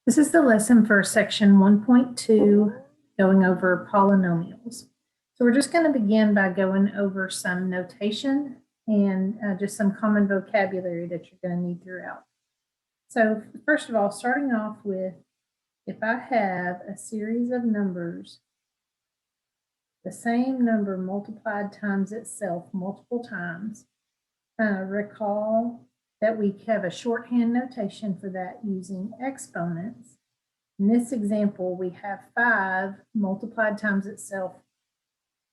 This is the lesson for section 1.2, going over polynomials. So we're just going to begin by going over some notation and just some common vocabulary that you're going to need throughout. So first of all, starting off with, if I have a series of numbers, the same number multiplied times itself multiple times, recall that we have a shorthand notation for that using exponents. In this example, we have 5 multiplied times itself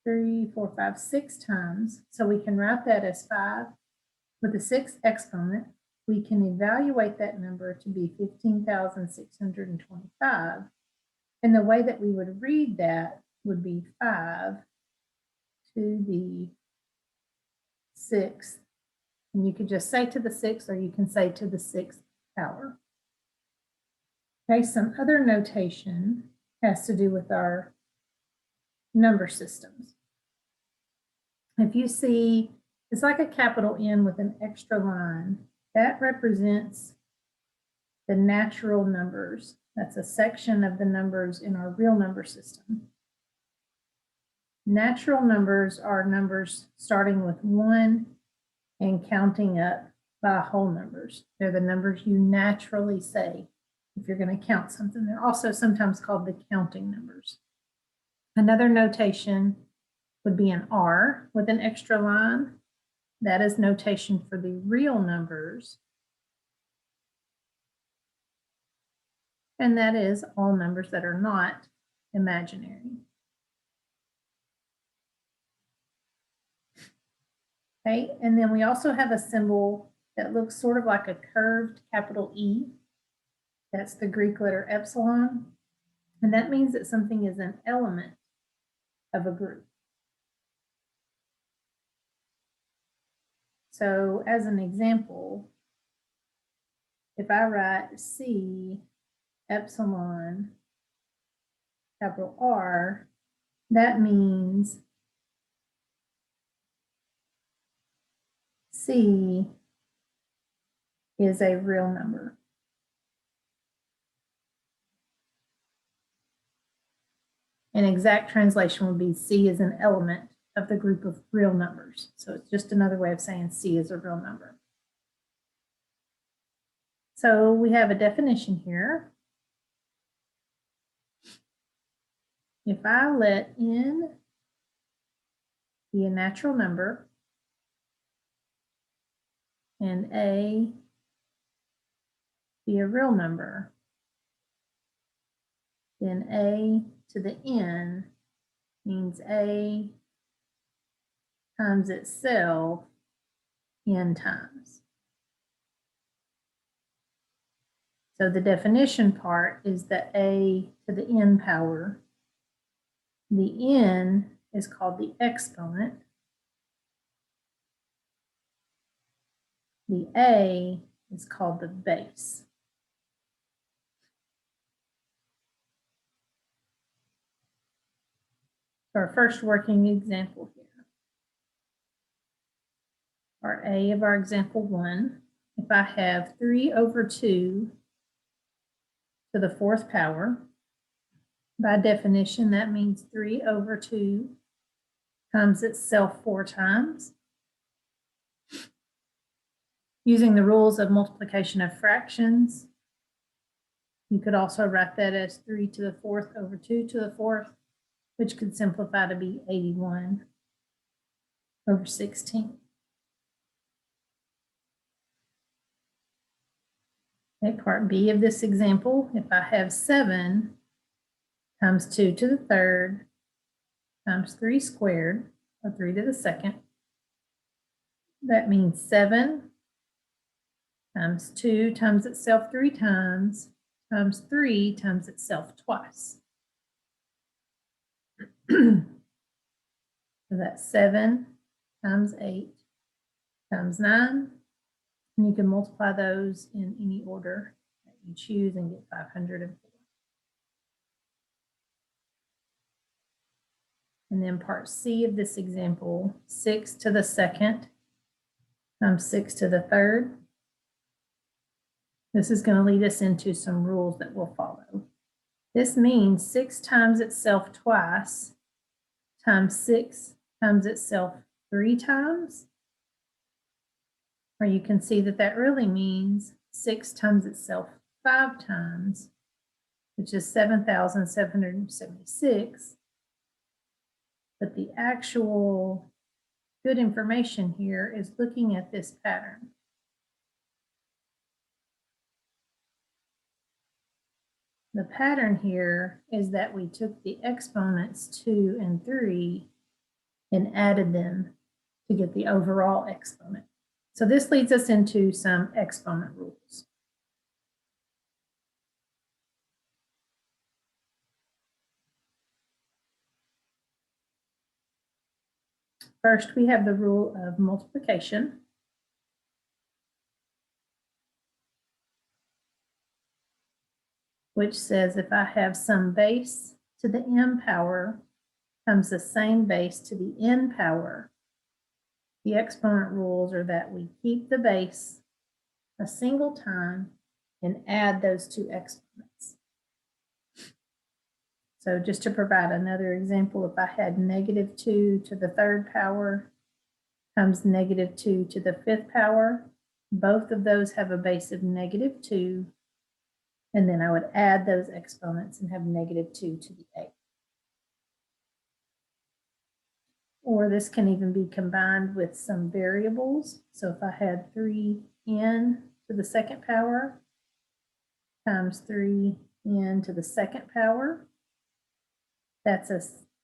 3, 4, 5, 6 times. So we can write that as 5 with a 6th exponent. We can evaluate that number to be 15,625. And the way that we would read that would be 5 to the 6th. And you could just say to the 6th, or you can say to the 6th power. Okay, some other notation has to do with our number systems. If you see, it's like a capital N with an extra line. That represents the natural numbers. That's a section of the numbers in our real number system. Natural numbers are numbers starting with 1 and counting up by whole numbers. They're the numbers you naturally say if you're going to count something. They're also sometimes called the counting numbers. Another notation would be an R with an extra line. That is notation for the real numbers. And that is all numbers that are not imaginary. Okay, and then we also have a symbol that looks sort of like a curved capital E. That's the Greek letter epsilon. And that means that something is an element of a group. So as an example, if I write C epsilon capital R, that means C is a real number. An exact translation would be C is an element of the group of real numbers. So it's just another way of saying C is a real number. So we have a definition here. If I let N be a natural number and A be a real number, then A to the N means A times itself N times. So the definition part is that A to the N power. The N is called the exponent. The A is called the base. Our first working example here. Part A of our example 1. If I have 3 over 2 to the 4th power, by definition, that means 3 over 2 times itself 4 times. Using the rules of multiplication of fractions, you could also write that as 3 to the 4th over 2 to the 4th, which could simplify to be 81 over 16. Okay, part B of this example, if I have 7 times 2 to the 3rd times 3 squared, or 3 to the 2nd, that means 7 times 2 times itself 3 times 3 times itself twice. So that's 7 times 8 times 9. And you can multiply those in any order that you choose and get 504. And then part C of this example, 6 to the 2nd times 6 to the 3rd. This is going to lead us into some rules that we'll follow. This means 6 times itself twice times 6 times itself 3 times. Or you can see that that really means 6 times itself 5 times, which is 7,776. But the actual good information here is looking at this pattern. The pattern here is that we took the exponents 2 and 3 and added them to get the overall exponent. So this leads us into some exponent rules. First, we have the rule of multiplication. Which says if I have some base to the m power times the same base to the n power, the exponent rules are that we keep the base a single time and add those two exponents. So just to provide another example, if I had -2 to the 3rd power times -2 to the 5th power, both of those have a base of -2, and then I would add those exponents and have -2 to the 8th. Or this can even be combined with some variables. So if I had 3n to the 2nd power times 3n to the 2nd power, that's a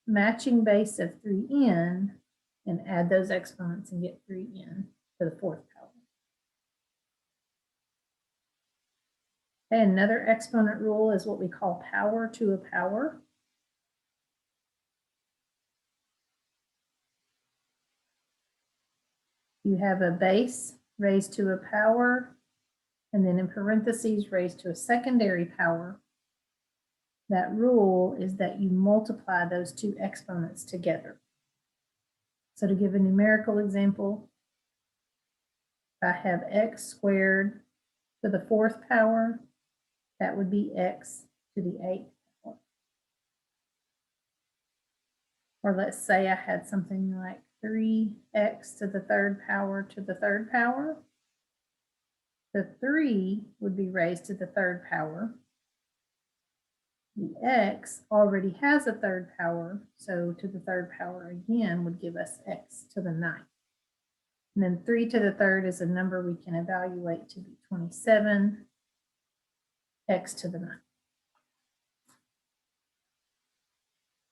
matching base of 3n, and add those exponents and get 3n to the 4th power. Okay, another exponent rule is what we call power to a power. You have a base raised to a power, and then in parentheses raised to a secondary power. That rule is that you multiply those two exponents together. So to give a numerical example, if I have x squared to the 4th power, that would be x to the 8th power. Or let's say I had something like 3x to the 3rd power to the 3rd power. The 3 would be raised to the 3rd power. The x already has a 3rd power, so to the 3rd power again would give us x to the 9th. And then 3 to the 3rd is a number we can evaluate to be 27, x to the 9th.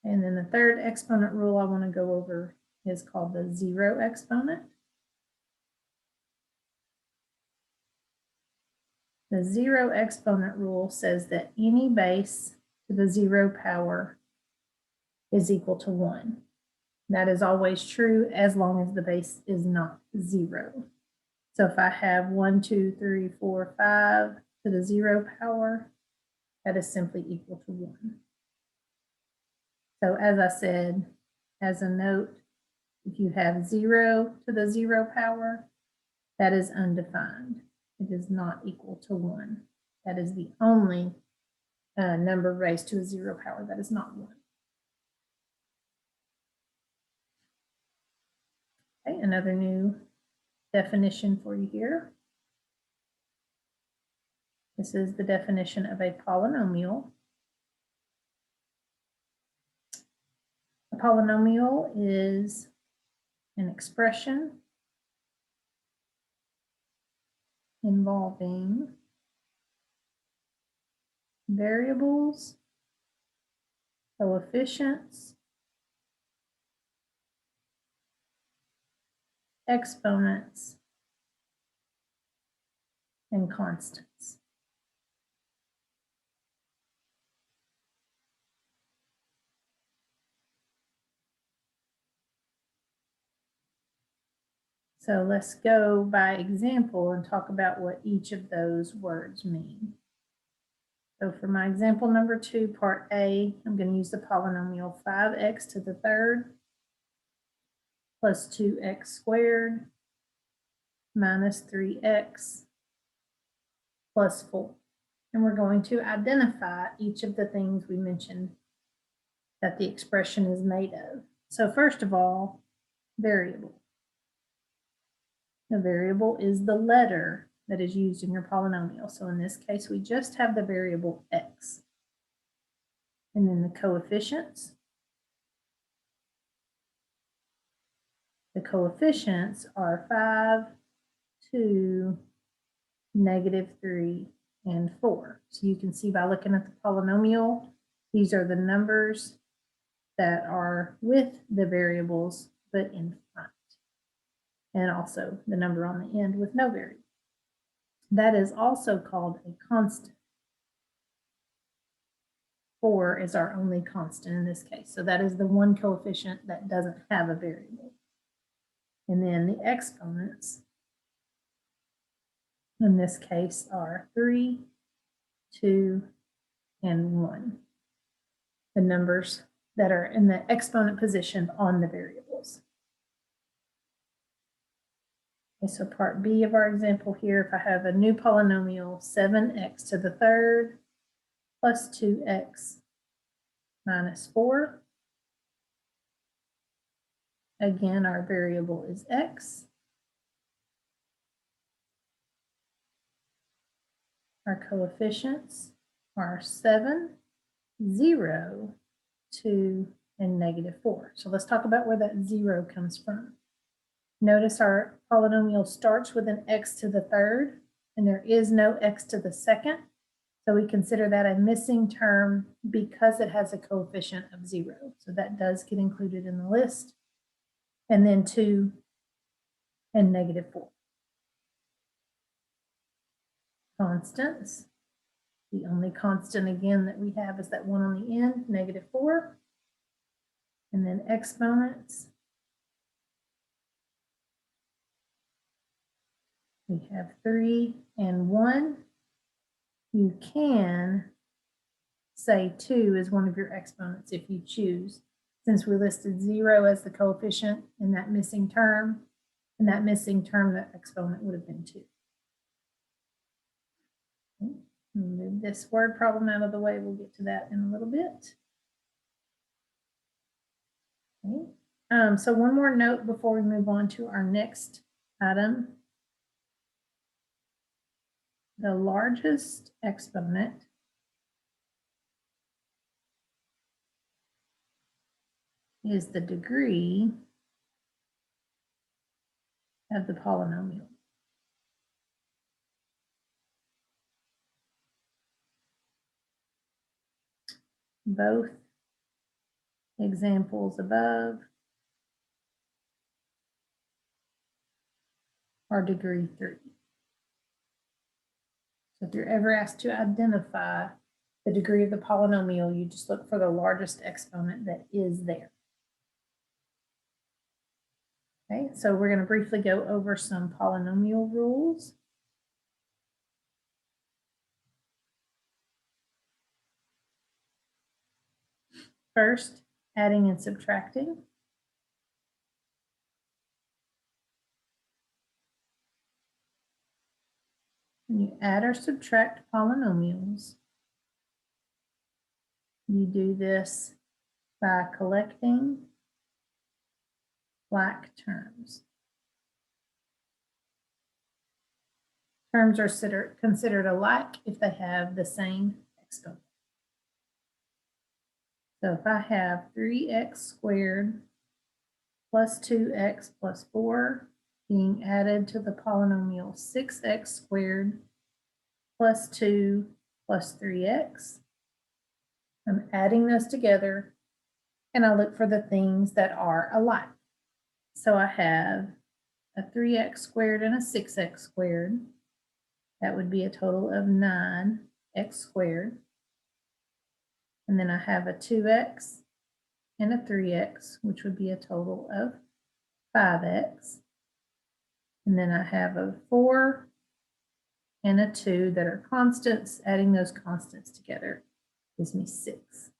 And then the third exponent rule I want to go over is called the 0 exponent. The 0 exponent rule says that any base to the 0 power is equal to 1. That is always true as long as the base is not 0. So if I have 1, 2, 3, 4, 5 to the 0 power, that is simply equal to 1. So as I said, as a note, if you have 0 to the 0 power, that is undefined. It is not equal to 1. That is the only number raised to a 0 power that is not 1. Okay, another new definition for you here. This is the definition of a polynomial. A polynomial is an expression involving variables, coefficients, exponents, and constants. So let's go by example and talk about what each of those words mean. So for my example number 2, part A, I'm going to use the polynomial 5x to the 3rd plus 2x squared minus 3x plus 4. And we're going to identify each of the things we mentioned that the expression is made of. So first of all, variable. The variable is the letter that is used in your polynomial. So in this case, we just have the variable x. And then the coefficients. The coefficients are 5, 2, -3, and 4. So you can see by looking at the polynomial, these are the numbers that are with the variables, but in front. And also the number on the end with no variable. That is also called a constant. 4 is our only constant in this case. So that is the one coefficient that doesn't have a variable. And then the exponents in this case are 3, 2, and 1. The numbers that are in the exponent position on the variables. Okay, so part B of our example here, if I have a new polynomial, 7x to the third plus 2x minus 4. Again, our variable is x. Our coefficients are 7, 0, 2, and -4. So let's talk about where that 0 comes from. Notice our polynomial starts with an x to the third, and there is no x to the second. So we consider that a missing term because it has a coefficient of 0. So that does get included in the list. And then 2 and -4. Constants. The only constant again that we have is that one on the end, -4. And then exponents. We have 3 and 1. You can say 2 is one of your exponents if you choose. Since we listed 0 as the coefficient in that missing term, in that missing term, the exponent would have been 2. Okay. Move this word problem out of the way. We'll get to that in a little bit. Okay. So one more note before we move on to our next item. The largest exponent is the degree of the polynomial. Both examples above are degree 3. So if you're ever asked to identify the degree of the polynomial, you just look for the largest exponent that is there. Okay, so we're going to briefly go over some polynomial rules. First, adding and subtracting. When you add or subtract polynomials, you do this by collecting like terms. Terms are considered alike if they have the same exponent. So if I have 3x squared plus 2x plus 4 being added to the polynomial 6x squared plus 2 plus 3x, I'm adding those together and I look for the things that are alike. So I have a 3x squared and a 6x squared. That would be a total of 9x squared. And then I have a 2x and a 3x, which would be a total of 5x. And then I have a 4 and a 2 that are constants. Adding those constants together gives me 6.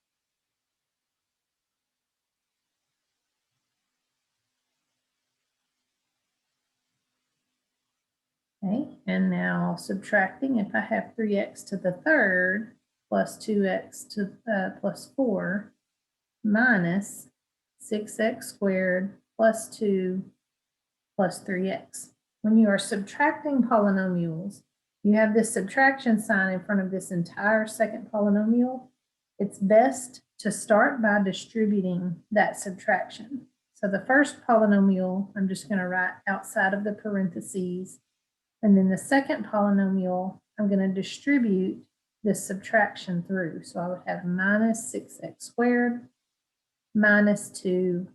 Okay, And now subtracting, if I have 3x to the third plus 2x to plus 4 minus 6x squared plus 2 plus 3x. When you are subtracting polynomials, you have this subtraction sign in front of this entire second polynomial. It's best to start by distributing that subtraction. So the first polynomial, I'm just going to write outside of the parentheses. And then the second polynomial, I'm going to distribute this subtraction through. So I would have minus 6x squared, minus 2,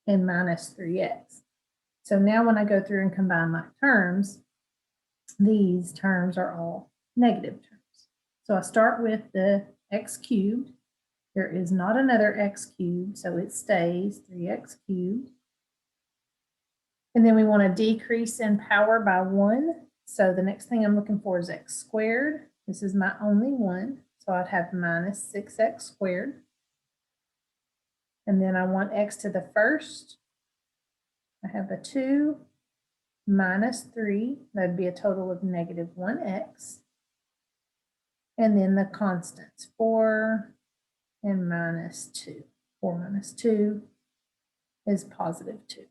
and minus 3x. So now when I go through and combine my terms, these terms are all negative terms. So I start with the x cubed. There is not another x cubed, so it stays 3x cubed. And then we want to decrease in power by 1. So the next thing I'm looking for is x squared. This is my only one, so I'd have minus 6x squared. And then I want x to the first. I have a 2 minus 3. That'd be a total of negative 1x. And then the constants, 4 and minus 2. 4 minus 2 is positive 2.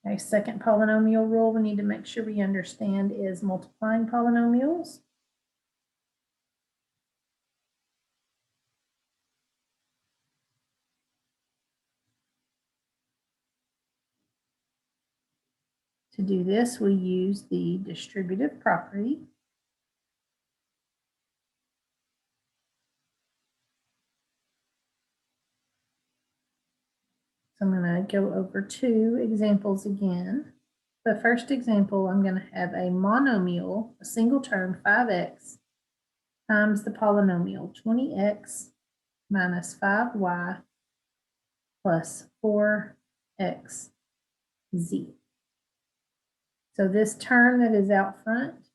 Okay, second polynomial rule we need to make sure we understand is multiplying polynomials. To do this, we use the distributive property. So I'm going to go over 2 examples again. The first example, I'm going to have a monomial, a single term, 5x times the polynomial 20x minus 5y plus 4xz. So this term that is out front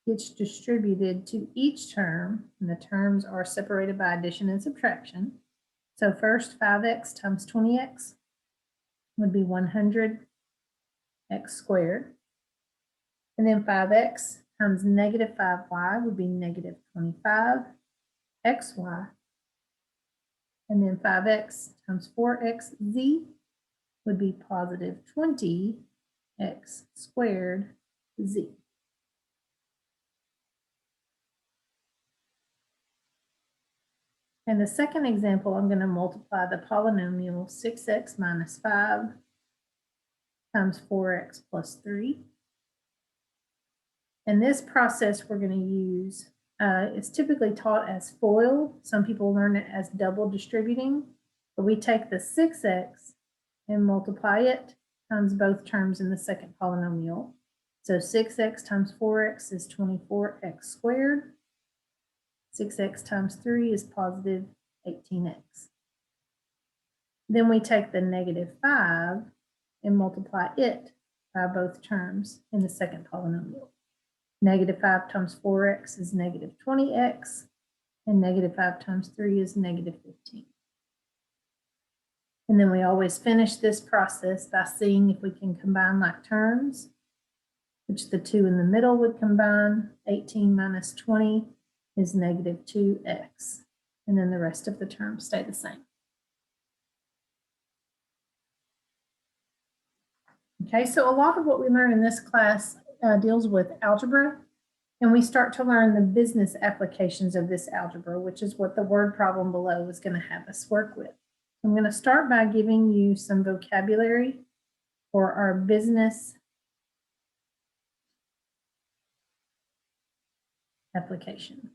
gets distributed to each term, and the terms are separated by addition and subtraction. So first, 5x times 20x would be 100x squared. And then 5x times negative 5y would be negative 25xy. And then 5x times 4xz would be positive 20x squared z. In the second example, I'm going to multiply the polynomial 6x minus 5 times 4x plus 3. And this process we're going to use is typically taught as FOIL. Some people learn it as double distributing, but we take the 6x and multiply it times both terms in the second polynomial. So 6x times 4x is 24x squared. 6x times 3 is positive 18x. Then we take the negative 5 and multiply it by both terms in the second polynomial. Negative 5 times 4x is negative 20x, and negative 5 times 3 is negative 15. And then we always finish this process by seeing if we can combine like terms, which the 2 in the middle would combine. 18 minus 20 is negative 2x. And then the rest of the terms stay the same. Okay, so a lot of what we learn in this class deals with algebra, and we start to learn the business applications of this algebra, which is what the word problem below is going to have us work with. I'm going to start by giving you some vocabulary for our business application.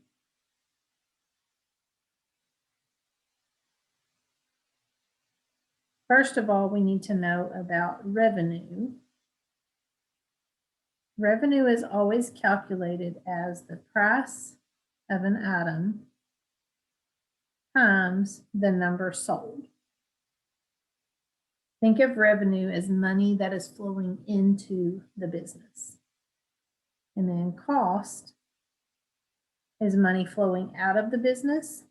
First of all, we need to know about revenue. Revenue is always calculated as the price of an item times the number sold. Think of revenue as money that is flowing into the business. And then cost is money flowing out of the business.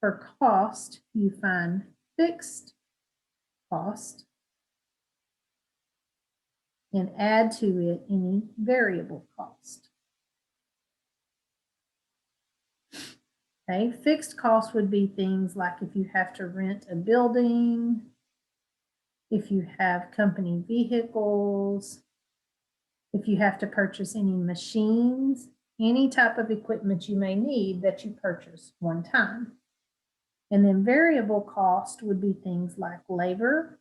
For cost, you find fixed cost and add to it any variable cost. Okay, fixed costs would be things like if you have to rent a building, if you have company vehicles, if you have to purchase any machines, any type of equipment you may need that you purchase one time. And then variable cost would be things like labor.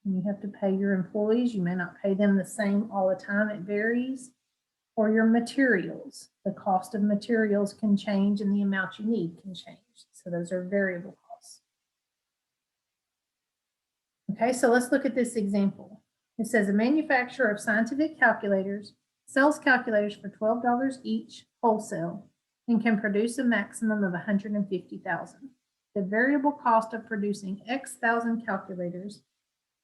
You have to pay your employees. You may not pay them the same all the time. It varies. Or your materials. The cost of materials can change and the amount you need can change. So those are variable costs. Okay, so let's look at this example. It says a manufacturer of scientific calculators sells calculators for $12 each wholesale and can produce a maximum of 150,000. The variable cost of producing X thousand calculators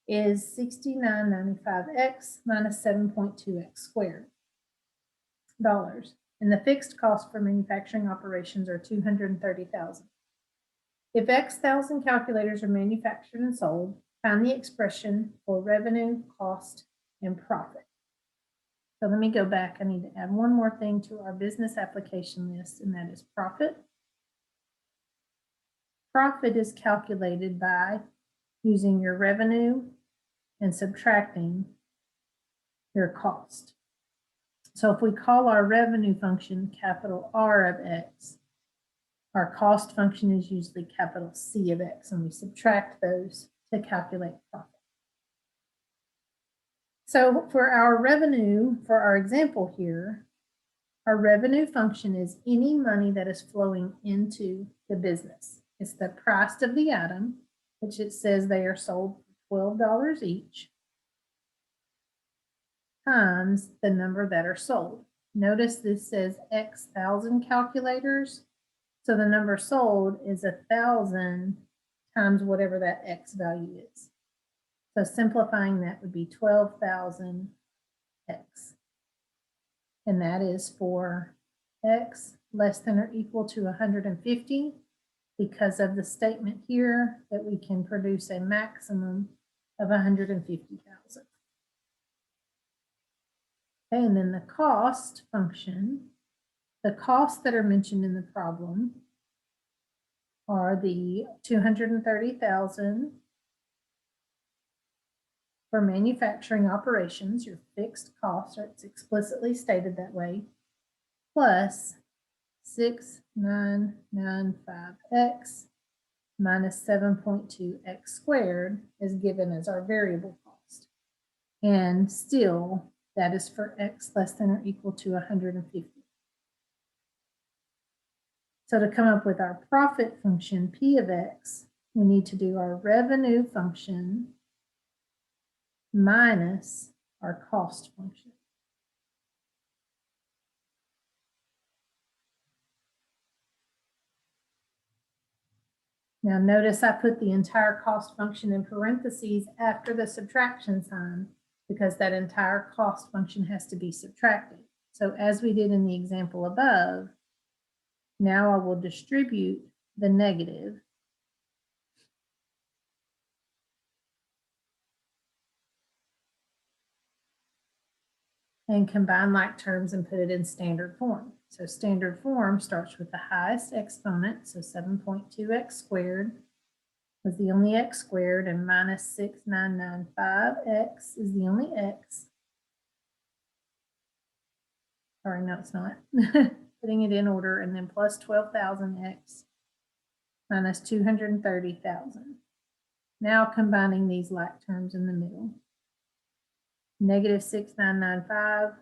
is 69.95x minus 7.2x squared dollars. And the fixed cost for manufacturing operations are 230,000. If X thousand calculators are manufactured and sold, find the expression for revenue, cost, and profit. So let me go back. I need to add one more thing to our business application list, and that is profit. Profit is calculated by using your revenue and subtracting your cost. So if we call our revenue function capital R of X, our cost function is usually capital C of X, and we subtract those to calculate profit. So for our revenue, for our example here, our revenue function is any money that is flowing into the business. It's the price of the item, which it says they are sold for $12 each, times the number that are sold. Notice this says X thousand calculators. So the number sold is 1,000 times whatever that X value is. So simplifying that would be 12,000 X. And that is for X less than or equal to 150 because of the statement here that we can produce a maximum of 150,000. Okay, and then the cost function, the costs that are mentioned in the problem are the 230,000 for manufacturing operations, your fixed costs, or it's explicitly stated that way, plus 6995x minus 7.2x squared is given as our variable cost. And still, that is for X less than or equal to 150. So to come up with our profit function, P of X, we need to do our revenue function minus our cost function. Now notice I put the entire cost function in parentheses after the subtraction sign because that entire cost function has to be subtracted. So as we did in the example above, now I will distribute the negative and combine like terms and put it in standard form. So standard form starts with the highest exponent, so 7.2x squared was the only x squared, and minus 6995x is the only x. Sorry, no, it's not. Putting it in order, and then plus 12,000x minus 230,000. Now combining these like terms in the middle. Negative 6995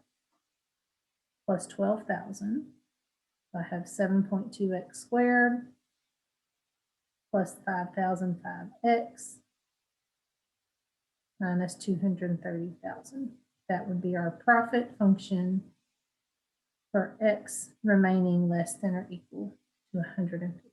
plus 12,000. I have 7.2x squared plus 5,005x minus 230,000. That would be our profit function for X remaining less than or equal to 150.